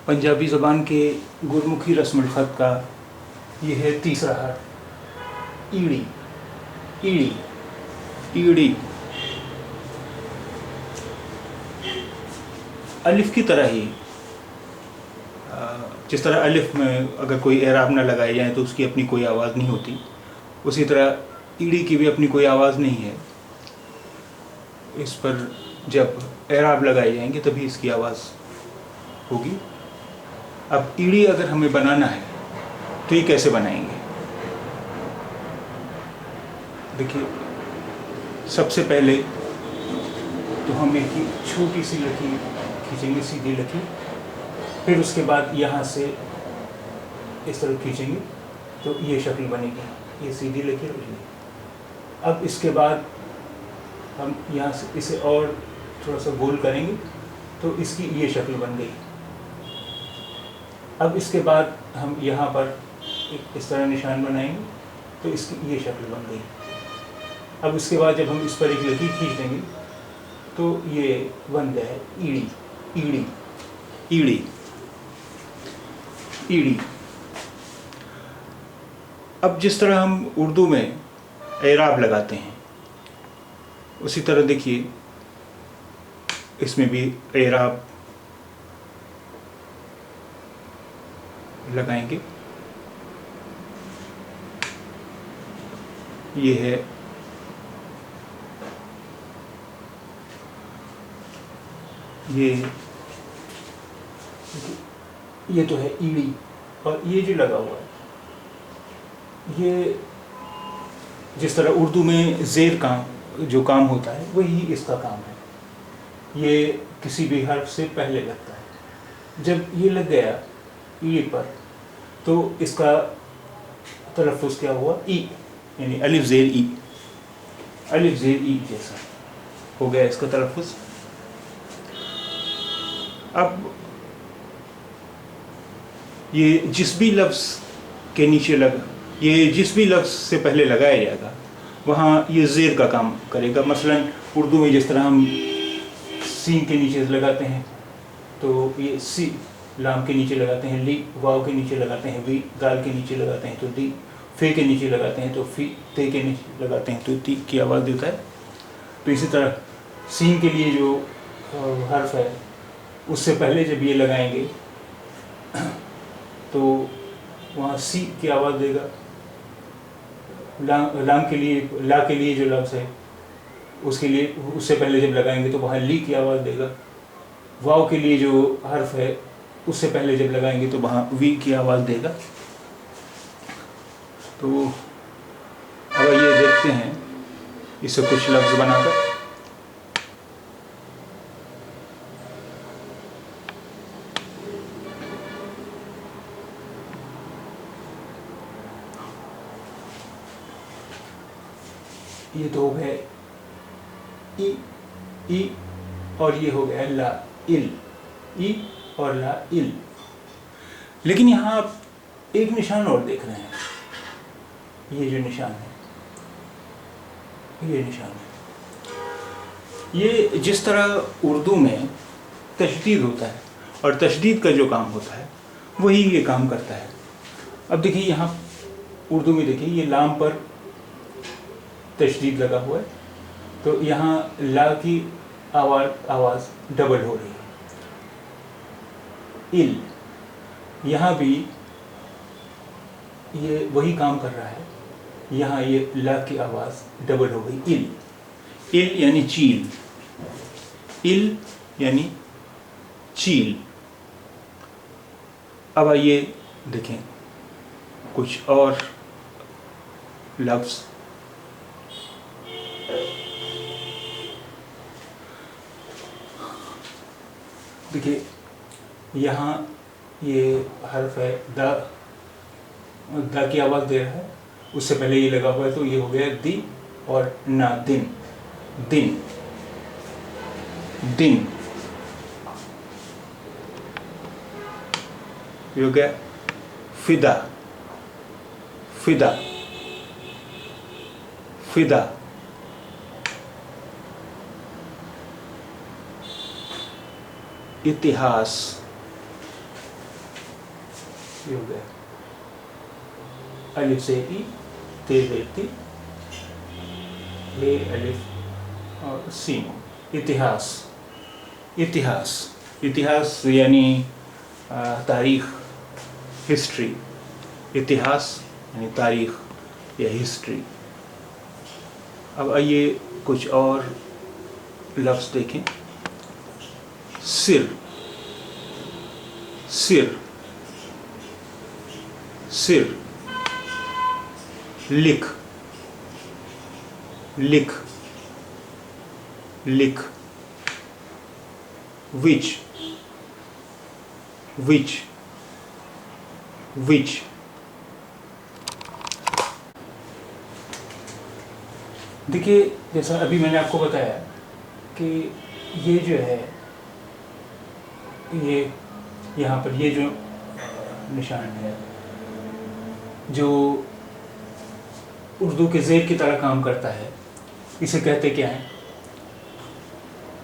पंजाबी ज़बान के गुरमुखी रस्मुल ख़त का ये है तीसरा हर्फ ईड़ी। ईड़ी ईड़ी अलिफ की तरह ही, जिस तरह अलिफ में अगर कोई एराब न लगाए जाए तो उसकी अपनी कोई आवाज़ नहीं होती, उसी तरह ईड़ी की भी अपनी कोई आवाज़ नहीं है। इस पर जब एराब लगाए जाएंगे तभी इसकी आवाज़ होगी। अब ईड़ी अगर हमें बनाना है तो ये कैसे बनाएंगे? देखिए, सबसे पहले तो हम एक छोटी सी लकीर खींचेंगे, सीधी लकीर, फिर उसके बाद यहाँ से इस तरफ खींचेंगे तो ये शक्ल बनेगी, ये सीधी लकीर हो जाएगी। अब इसके बाद हम यहाँ से इसे और थोड़ा सा गोल करेंगे तो इसकी ये शक्ल बन गई। अब इसके बाद हम यहाँ पर एक इस तरह निशान बनाएंगे तो इसकी ये शक्ल बन गई। अब इसके बाद जब हम इस पर एक लकीर खींच देंगे तो ये बन गया है ईड़ी। ईड़ी ईड़ी ईड़ी। अब जिस तरह हम उर्दू में एराब लगाते हैं उसी तरह देखिए इसमें भी एराब लगाएंगे। ये है ये तो है ईड़ी, और ये जो लगा हुआ है ये जिस तरह उर्दू में ज़ेर काम जो काम होता है वही इसका काम है। ये किसी भी हर्फ से पहले लगता है। जब ये लग गया ई पर तो इसका तलफ़्फ़ुज़ क्या हुआ? ई, यानी अलिफ ज़ेर ई, अलिफ ज़ेर ई जैसा हो गया इसका तलफ़्फ़ुज़। अब ये जिस भी लफ्ज़ के नीचे ये जिस भी लफ्ज़ से पहले लगाया जाएगा वहाँ ये ज़ेर का काम करेगा। मसलन उर्दू में जिस तरह हम सीन के नीचे लगाते हैं तो ये सी, लाम के नीचे लगाते हैं ली, वाव के नीचे लगाते हैं वी, दाल के नीचे लगाते हैं तो दी, फे के नीचे लगाते हैं तो फी, ते के नीचे लगाते हैं तो ती की आवाज़ देता है। तो इसी तरह सीन के लिए जो हर्फ है उससे पहले जब ये लगाएंगे तो वहाँ सी की आवाज़ देगा। लाम के लिए, ला के लिए जो लफ्ज़ है उसके लिए उससे पहले जब लगाएंगे तो वहाँ ली की आवाज़ देगा। वाव के लिए जो हर्फ है उससे पहले जब लगाएंगे तो वहाँ वी की आवाज़ देगा। तो अब ये देखते हैं इसे कुछ लफ्ज़ बनाकर। ये तो हो गए ई और ये हो गया ला इल, ई और ला इल। लेकिन यहाँ आप एक निशान और देख रहे हैं, ये जो निशान है ये निशान है। ये जिस तरह उर्दू में तशदीद होता है और तशदीद का जो काम होता है वही ये काम करता है। अब देखिए यहाँ उर्दू में देखिए ये लाम पर तशदीद लगा हुआ है तो यहाँ ला की आवाज़ डबल हो रही है। इल, यहाँ भी ये वही काम कर रहा है, यहाँ ये ला की आवाज़ डबल हो गई। इल, इल यानी चील, इल यानी चील। अब आइए देखें कुछ और लफ्ज़। देखिए यहाँ ये हर्फ है दा, दा की आवाज़ दे रहा है, उससे पहले ये लगा हुआ है तो ये हो गया दी और ना, दिन, दिन, दिन। ये हो गया फिदा, फिदा, फिदा। इतिहास, ये हो गया अलिफ से ई, ते जेर ती, ले अलिफ और सीन। इतिहास, इतिहास, इतिहास यानी तारीख, हिस्ट्री। इतिहास यानी तारीख या हिस्ट्री। अब आइए कुछ और लफ्ज़ देखें। सिर, सिर, सिर। लिख, लिख, लिख। विच, विच, विच। देखिए, जैसा अभी मैंने आपको बताया कि ये जो है, ये यहाँ पर ये जो निशान है, जो उर्दू के ज़ेर की तरह काम करता है, इसे कहते क्या हैं?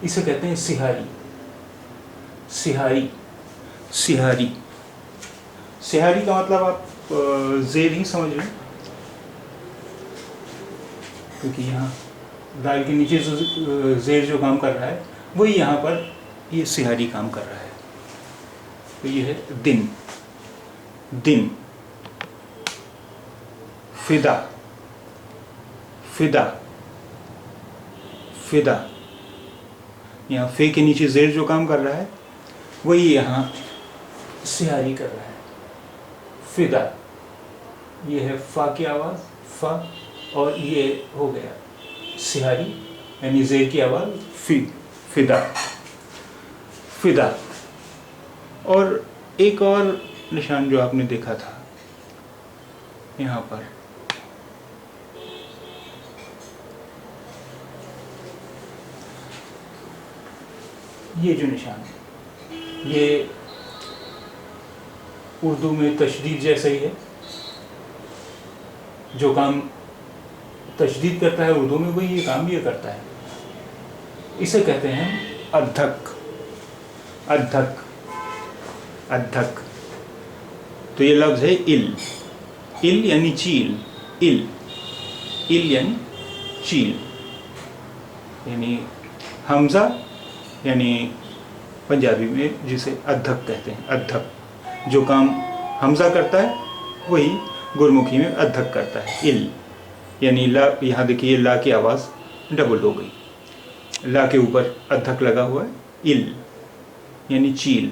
इसे कहते हैं सिहारी। सिहारी, सिहारी। सिहारी का मतलब आप ज़ेर ही समझ लें, क्योंकि यहाँ दाल के नीचे जो ज़ेर जो काम कर रहा है वही यहाँ पर ये सिहारी काम कर रहा है। तो ये है दिन, दिन। फिदा, फिदा, फिदा। यहाँ फे के नीचे ज़ेर जो काम कर रहा है वही यहाँ सिहारी कर रहा है। फिदा, ये है फ़ा की आवाज़, फ़ा, और ये हो गया सिहारी यानी ज़ेर की आवाज़ फी, फिदा, फिदा। और एक और निशान जो आपने देखा था यहाँ पर, ये जो निशान है ये उर्दू में तशदीद जैसा ही है। जो काम तशदीद करता है उर्दू में वही ये काम ये करता है। इसे कहते हैं अद्धक, अद्धक, अद्धक। तो ये लफ्ज़ है इल, इल यानी चील, इल, इल यानी चील, यानी हमज़ा यानी पंजाबी में जिसे अद्धक कहते हैं। अद्धक, जो काम हमज़ा करता है वही गुरमुखी में अद्धक करता है। इल यानी ला, यहाँ देखिए ला की आवाज़ डबल हो गई, ला के ऊपर अद्धक लगा हुआ है। इल यानी चील।